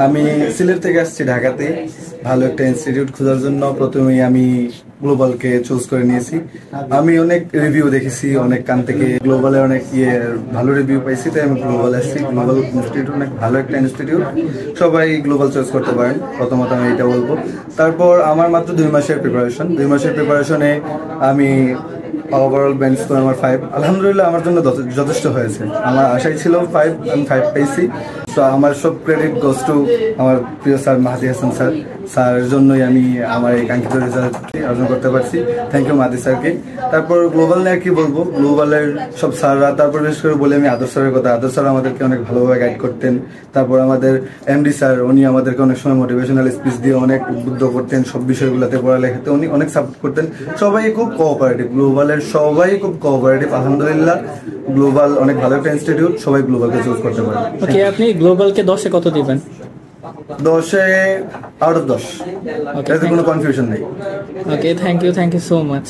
আমি সিলেট থেকে আসছি ঢাকাতে ভালো একটা ইনস্টিটিউট খোঁজার জন্য। প্রথমেই আমি গ্লোবালকে চুজ করে নিয়েছি। আমি অনেক রিভিউ দেখেছি, অনেক কান থেকে গ্লোবালে অনেক ভালো রিভিউ পাইছি, তাই আমি গ্লোবাল আসছি। গ্লোবাল ইনস্টিটিউট অনেক ভালো একটা ইনস্টিটিউট, সবাই গ্লোবাল চয়েস করতে পারেন, প্রথমত আমি এটা বলবো। তারপর আমার মাত্র 2 মাসের প্রিপারেশন, 2 মাসের প্রিপারেশনে আমি ওভারঅল ব্যান্ড স্কোর আমার 5, আলহামদুলিল্লাহ আমার জন্য যথেষ্ট হয়েছে। আমার আশাই ছিল 5, আমি 5 পেয়েছি। তো আমার সব ক্রেডিট গোস টু আমার প্রিয় স্যার মাহাদি হাসান স্যার। স্যারের জন্যই আমি আমার এই কাঙ্ক্ষিত রেজাল্ট অর্জন করতে পারছি। থ্যাংক ইউ মাহাদি স্যারকে। তারপর গ্লোবাল নিয়ে কি বলবো, গ্লোবালের সব স্যাররা, তারপর বিশেষ করে বলে আমি আদর স্যারের কথা। আদর স্যার আমাদেরকে অনেক ভালোভাবে গাইড করতেন। তারপর আমাদের এমডি স্যার, উনি আমাদেরকে অনেক সময় মোটিভেশনাল স্পিচ দিয়ে অনেক উদ্বুদ্ধ করতেন, সব বিষয়গুলোতে পড়ালেখাতে উনি অনেক সাপোর্ট করতেন। সবাই খুব কোঅপারেটিভ, গ্লোবালের সবাই খুব কোঅপারেটিভ, আলহামদুলিল্লাহ। গ্লোবাল অনেক ভালো একটা ইনস্টিটিউট, সবাই গ্লোবালকে চুজ করতে পারে। ওকে, আপনি গ্লোবালকে 10-এ কত দিবেন? 10-এ আউট অফ 10, এতে কোনো কনফিউশন নেই। ওকে, থ্যাংক ইউ সো মাচ।